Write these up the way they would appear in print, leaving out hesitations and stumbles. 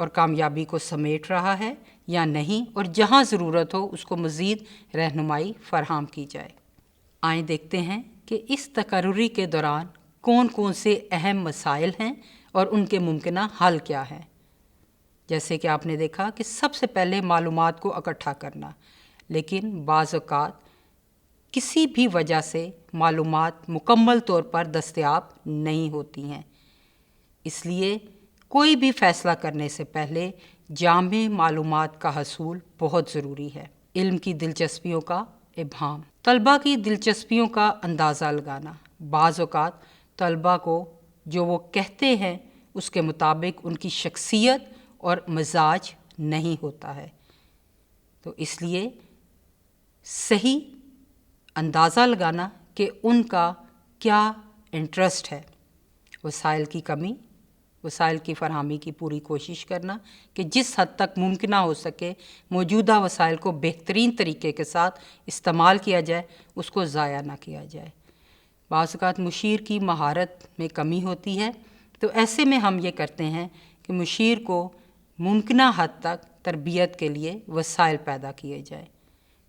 اور کامیابی کو سمیٹ رہا ہے یا نہیں، اور جہاں ضرورت ہو اس کو مزید رہنمائی فراہم کی جائے۔ آئیں دیکھتے ہیں کہ اس تقرری کے دوران کون کون سے اہم مسائل ہیں اور ان کے ممکنہ حل کیا ہیں۔ جیسے کہ آپ نے دیکھا کہ سب سے پہلے معلومات کو اکٹھا کرنا، لیکن بعض اوقات کسی بھی وجہ سے معلومات مکمل طور پر دستیاب نہیں ہوتی ہیں، اس لیے کوئی بھی فیصلہ کرنے سے پہلے جامع معلومات کا حصول بہت ضروری ہے۔ علم کی دلچسپیوں کا ابہام، طلباء کی دلچسپیوں کا اندازہ لگانا۔ بعض اوقات طلباء کو جو وہ کہتے ہیں اس کے مطابق ان کی شخصیت اور مزاج نہیں ہوتا ہے، تو اس لیے صحیح اندازہ لگانا کہ ان کا کیا انٹرسٹ ہے۔ وسائل کی کمی، وسائل کی فراہمی کی پوری کوشش کرنا کہ جس حد تک ممکنہ ہو سکے موجودہ وسائل کو بہترین طریقے کے ساتھ استعمال کیا جائے، اس کو ضائع نہ کیا جائے۔ بعض اوقات مشیر کی مہارت میں کمی ہوتی ہے، تو ایسے میں ہم یہ کرتے ہیں کہ مشیر کو ممکنہ حد تک تربیت کے لیے وسائل پیدا کیے جائیں۔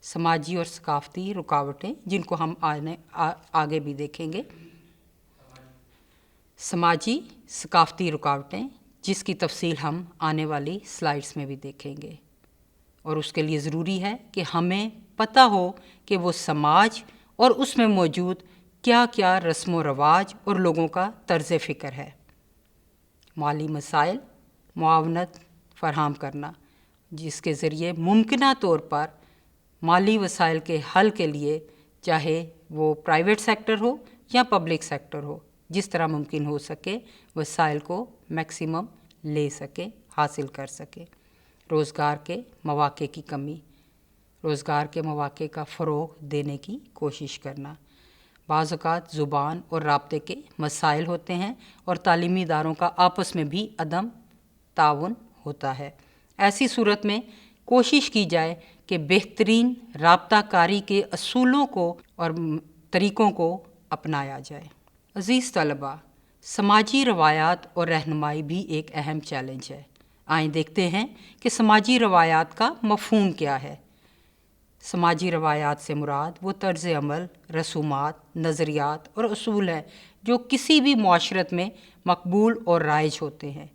سماجی اور ثقافتی رکاوٹیں، جن کو ہم آگے بھی دیکھیں گے۔ سماجی ثقافتی رکاوٹیں، جس کی تفصیل ہم آنے والی سلائیڈز میں بھی دیکھیں گے، اور اس کے لیے ضروری ہے کہ ہمیں پتہ ہو کہ وہ سماج اور اس میں موجود کیا کیا رسم و رواج اور لوگوں کا طرز فکر ہے۔ مالی مسائل، معاونت فراہم کرنا، جس کے ذریعے ممکنہ طور پر مالی وسائل کے حل کے لیے، چاہے وہ پرائیویٹ سیکٹر ہو یا پبلک سیکٹر ہو، جس طرح ممکن ہو سکے وسائل کو میکسیمم لے سکے، حاصل کر سکے۔ روزگار کے مواقع کی کمی، روزگار کے مواقع کا فروغ دینے کی کوشش کرنا۔ بعض اوقات زبان اور رابطے کے مسائل ہوتے ہیں اور تعلیمی اداروں کا آپس میں بھی عدم تعاون ہوتا ہے۔ ایسی صورت میں کوشش کی جائے کہ بہترین رابطہ کاری کے اصولوں کو اور طریقوں کو اپنایا جائے۔ عزیز طلباء، سماجی روایات اور رہنمائی بھی ایک اہم چیلنج ہے۔ آئیں دیکھتے ہیں کہ سماجی روایات کا مفہوم کیا ہے۔ سماجی روایات سے مراد وہ طرز عمل، رسومات، نظریات اور اصول ہیں جو کسی بھی معاشرت میں مقبول اور رائج ہوتے ہیں۔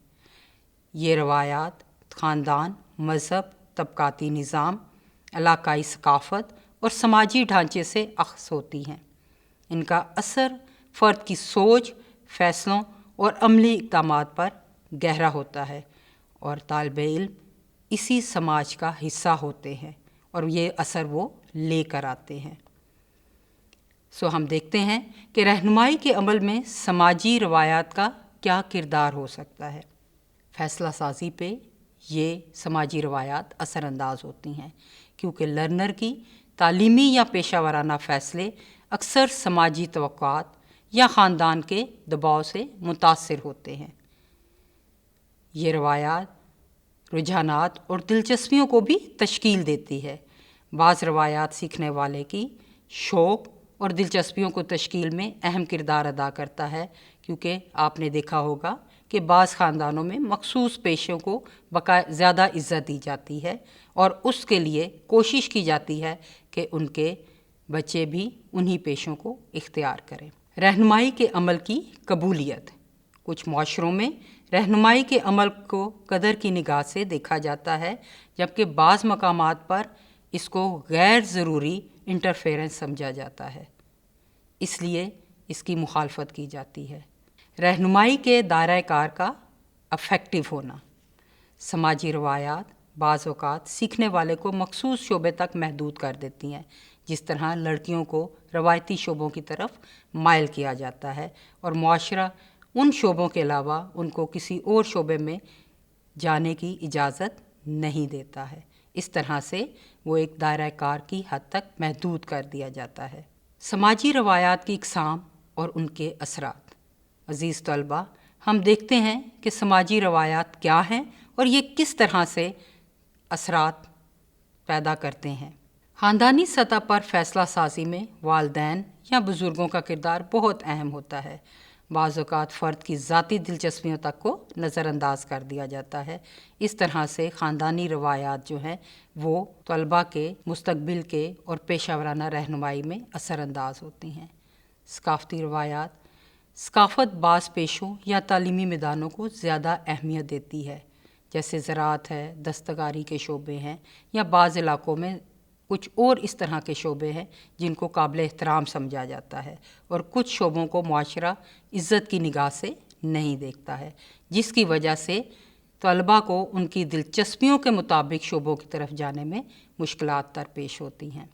یہ روایات خاندان، مذہب، طبقاتی نظام، علاقائی ثقافت اور سماجی ڈھانچے سے اخذ ہوتی ہیں۔ ان کا اثر فرد کی سوچ، فیصلوں اور عملی اقدامات پر گہرا ہوتا ہے، اور طالب علم اسی سماج کا حصہ ہوتے ہیں اور یہ اثر وہ لے کر آتے ہیں۔ ہم دیکھتے ہیں کہ رہنمائی کے عمل میں سماجی روایات کا کیا کردار ہو سکتا ہے۔ فیصلہ سازی پہ یہ سماجی روایات اثر انداز ہوتی ہیں، کیونکہ لرنر کی تعلیمی یا پیشہ ورانہ فیصلے اکثر سماجی توقعات یا خاندان کے دباؤ سے متاثر ہوتے ہیں۔ یہ روایات رجحانات اور دلچسپیوں کو بھی تشکیل دیتی ہے۔ بعض روایات سیکھنے والے کی شوق اور دلچسپیوں کو تشکیل میں اہم کردار ادا کرتا ہے، کیونکہ آپ نے دیکھا ہوگا کہ بعض خاندانوں میں مخصوص پیشوں کو زیادہ عزت دی جاتی ہے اور اس کے لیے کوشش کی جاتی ہے کہ ان کے بچے بھی انہی پیشوں کو اختیار کریں۔ رہنمائی کے عمل کی قبولیت، کچھ معاشروں میں رہنمائی کے عمل کو قدر کی نگاہ سے دیکھا جاتا ہے، جبکہ بعض مقامات پر اس کو غیر ضروری انٹرفیرنس سمجھا جاتا ہے، اس لیے اس کی مخالفت کی جاتی ہے۔ رہنمائی کے دائرہ کار کا افیکٹو ہونا، سماجی روایات بعض اوقات سیکھنے والے کو مخصوص شعبے تک محدود کر دیتی ہیں، جس طرح لڑکیوں کو روایتی شعبوں کی طرف مائل کیا جاتا ہے اور معاشرہ ان شعبوں کے علاوہ ان کو کسی اور شعبے میں جانے کی اجازت نہیں دیتا ہے۔ اس طرح سے وہ ایک دائرہ کار کی حد تک محدود کر دیا جاتا ہے۔ سماجی روایات کی اقسام اور ان کے اثرات۔ عزیز طلباء، ہم دیکھتے ہیں کہ سماجی روایات کیا ہیں اور یہ کس طرح سے اثرات پیدا کرتے ہیں۔ خاندانی سطح پر فیصلہ سازی میں والدین یا بزرگوں کا کردار بہت اہم ہوتا ہے۔ بعض اوقات فرد کی ذاتی دلچسپیوں تک کو نظر انداز کر دیا جاتا ہے۔ اس طرح سے خاندانی روایات جو ہیں وہ طلباء کے مستقبل کے اور پیشہ ورانہ رہنمائی میں اثر انداز ہوتی ہیں۔ ثقافتی روایات، ثقافت بعض پیشوں یا تعلیمی میدانوں کو زیادہ اہمیت دیتی ہے، جیسے زراعت ہے، دستکاری کے شعبے ہیں، یا بعض علاقوں میں کچھ اور اس طرح کے شعبے ہیں جن کو قابل احترام سمجھا جاتا ہے، اور کچھ شعبوں کو معاشرہ عزت کی نگاہ سے نہیں دیکھتا ہے، جس کی وجہ سے طلباء کو ان کی دلچسپیوں کے مطابق شعبوں کی طرف جانے میں مشکلات درپیش ہوتی ہیں۔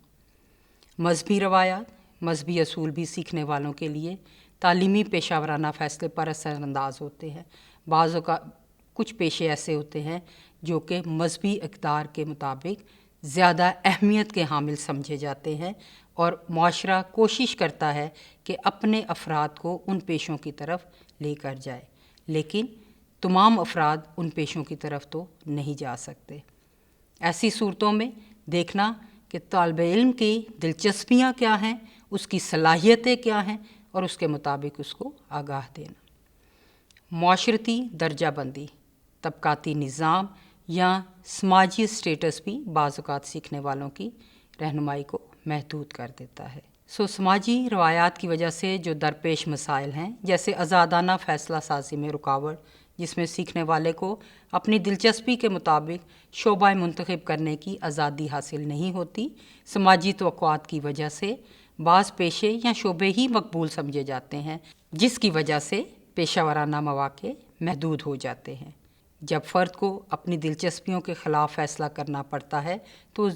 مذہبی روایات، مذہبی اصول بھی سیکھنے والوں کے لیے تعلیمی پیشہ ورانہ فیصلے پر اثر انداز ہوتے ہیں۔ بعض اوقات کچھ پیشے ایسے ہوتے ہیں جو کہ مذہبی اقدار کے مطابق زیادہ اہمیت کے حامل سمجھے جاتے ہیں، اور معاشرہ کوشش کرتا ہے کہ اپنے افراد کو ان پیشوں کی طرف لے کر جائے، لیکن تمام افراد ان پیشوں کی طرف تو نہیں جا سکتے۔ ایسی صورتوں میں دیکھنا کہ طالب علم کی دلچسپیاں کیا ہیں، اس کی صلاحیتیں کیا ہیں، اور اس کے مطابق اس کو آگاہ دینا۔ معاشرتی درجہ بندی، طبقاتی نظام یا سماجی اسٹیٹس بھی بعض اوقات سیکھنے والوں کی رہنمائی کو محدود کر دیتا ہے۔ سماجی روایات کی وجہ سے جو درپیش مسائل ہیں، جیسے آزادانہ فیصلہ سازی میں رکاوٹ، جس میں سیکھنے والے کو اپنی دلچسپی کے مطابق شعبہ منتخب کرنے کی آزادی حاصل نہیں ہوتی۔ سماجی توقعات کی وجہ سے بعض پیشے یا شعبے ہی مقبول سمجھے جاتے ہیں، جس کی وجہ سے پیشہ ورانہ مواقع محدود ہو جاتے ہیں۔ جب فرد کو اپنی دلچسپیوں کے خلاف فیصلہ کرنا پڑتا ہے تو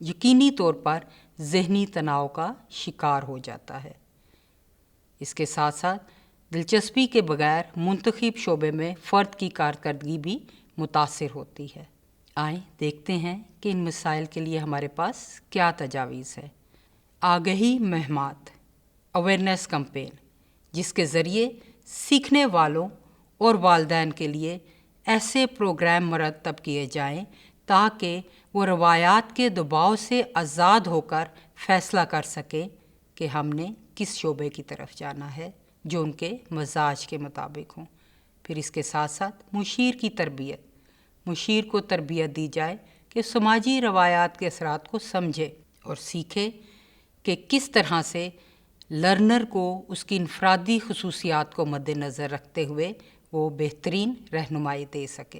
یقینی طور پر ذہنی تناؤ کا شکار ہو جاتا ہے۔ اس کے ساتھ ساتھ دلچسپی کے بغیر منتخب شعبے میں فرد کی کارکردگی بھی متاثر ہوتی ہے۔ آئیں دیکھتے ہیں کہ ان مسائل کے لیے ہمارے پاس کیا تجاویز ہے۔ آگہی مہمات، اویئرنیس کمپین، جس کے ذریعے سیکھنے والوں اور والدین کے لیے ایسے پروگرام مرتب کیے جائیں تاکہ وہ روایات کے دباؤ سے آزاد ہو کر فیصلہ کر سکیں کہ ہم نے کس شعبے کی طرف جانا ہے جو ان کے مزاج کے مطابق ہوں۔ پھر اس کے ساتھ ساتھ مشیر کی تربیت، مشیر کو تربیت دی جائے کہ سماجی روایات کے اثرات کو سمجھے اور سیکھے کہ کس طرح سے لرنر کو اس کی انفرادی خصوصیات کو مد نظر رکھتے ہوئے وہ بہترین رہنمائی دے سکے۔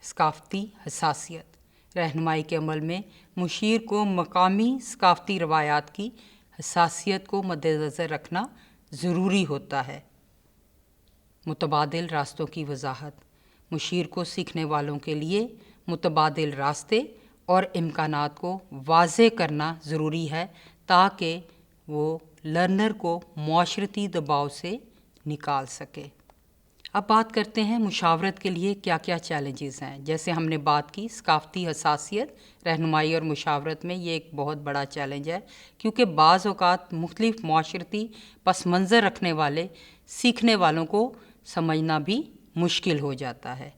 ثقافتی حساسیت، رہنمائی کے عمل میں مشیر کو مقامی ثقافتی روایات کی حساسیت کو مد نظر رکھنا ضروری ہوتا ہے۔ متبادل راستوں کی وضاحت، مشیر کو سیکھنے والوں کے لیے متبادل راستے اور امکانات کو واضح کرنا ضروری ہے تاکہ وہ لرنر کو معاشرتی دباؤ سے نکال سکے۔ اب بات کرتے ہیں مشاورت کے لیے کیا کیا چیلنجز ہیں۔ جیسے ہم نے بات کی ثقافتی حساسیت، رہنمائی اور مشاورت میں یہ ایک بہت بڑا چیلنج ہے، کیونکہ بعض اوقات مختلف معاشرتی پس منظر رکھنے والے سیکھنے والوں کو سمجھنا بھی مشکل ہو جاتا ہے۔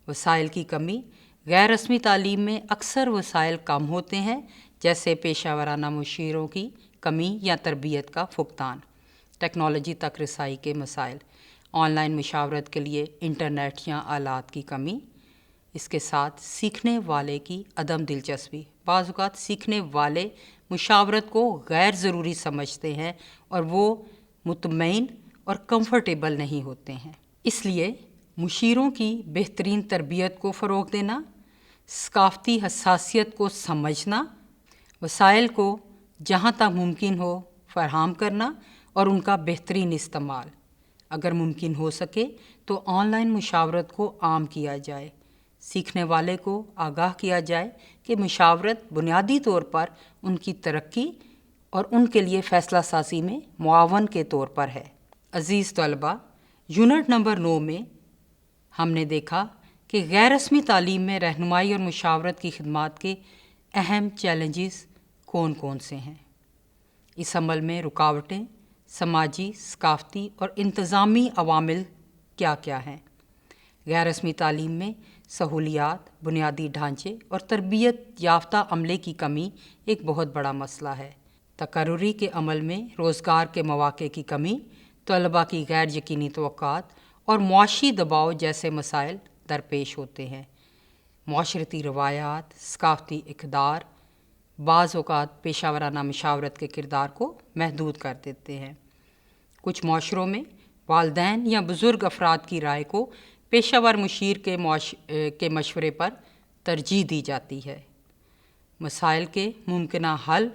وسائل کی کمی، غیر رسمی تعلیم میں اکثر وسائل کم ہوتے ہیں، جیسے پیشہ ورانہ مشیروں کی کمی یا تربیت کا فقدان۔ ٹیکنالوجی تک رسائی کے مسائل، آن لائن مشاورت کے لیے انٹرنیٹ یا آلات کی کمی۔ اس کے ساتھ سیکھنے والے کی عدم دلچسپی، بعض اوقات سیکھنے والے مشاورت کو غیر ضروری سمجھتے ہیں اور وہ مطمئن اور کمفرٹیبل نہیں ہوتے ہیں۔ اس لیے مشیروں کی بہترین تربیت کو فروغ دینا، ثقافتی حساسیت کو سمجھنا، وسائل کو جہاں تک ممکن ہو فراہم کرنا اور ان کا بہترین استعمال۔ اگر ممکن ہو سکے تو آن لائن مشاورت کو عام کیا جائے، سیکھنے والے کو آگاہ کیا جائے کہ مشاورت بنیادی طور پر ان کی ترقی اور ان کے لیے فیصلہ سازی میں معاون کے طور پر ہے۔ عزیز طلباء، یونٹ نمبر 9 میں ہم نے دیکھا کہ غیر رسمی تعلیم میں رہنمائی اور مشاورت کی خدمات کے اہم چیلنجز کون کون سے ہیں۔ اس عمل میں رکاوٹیں، سماجی، ثقافتی اور انتظامی عوامل کیا کیا ہیں۔ غیر رسمی تعلیم میں سہولیات، بنیادی ڈھانچے اور تربیت یافتہ عملے کی کمی ایک بہت بڑا مسئلہ ہے۔ تقرری کے عمل میں روزگار کے مواقع کی کمی، طلباء کی غیر یقینی توقعات اور معاشی دباؤ جیسے مسائل درپیش ہوتے ہیں۔ معاشرتی روایات، ثقافتی اقدار بعض اوقات پیشہ ورانہ مشاورت کے کردار کو محدود کر دیتے ہیں۔ کچھ معاشروں میں والدین یا بزرگ افراد کی رائے کو پیشہ ور مشیر کے مشورے پر ترجیح دی جاتی ہے۔ مسائل کے ممکنہ حل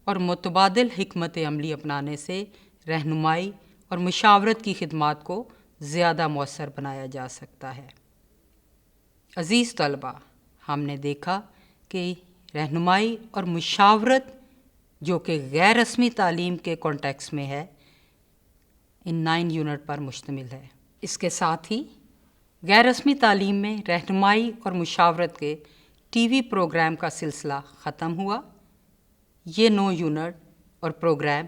اور متبادل حکمت عملی اپنانے سے رہنمائی اور مشاورت کی خدمات کو زیادہ مؤثر بنایا جا سکتا ہے۔ عزیز طلباء، ہم نے دیکھا کہ رہنمائی اور مشاورت جو کہ غیر رسمی تعلیم کے کانٹیکس میں ہے، ان 9 یونٹ پر مشتمل ہے۔ اس کے ساتھ ہی غیر رسمی تعلیم میں رہنمائی اور مشاورت کے ٹی وی پروگرام کا سلسلہ ختم ہوا۔ یہ 9 یونٹ اور پروگرام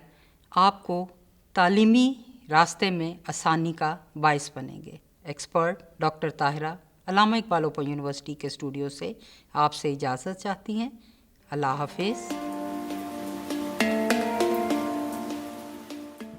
آپ کو تعلیمی راستے میں آسانی کا باعث بنیں گے۔ ایکسپرٹ ڈاکٹر طاہرہ علامہ اقبال اوپن یونیورسٹی کے اسٹوڈیو سے آپ سے اجازت چاہتی ہیں۔ اللہ حافظ۔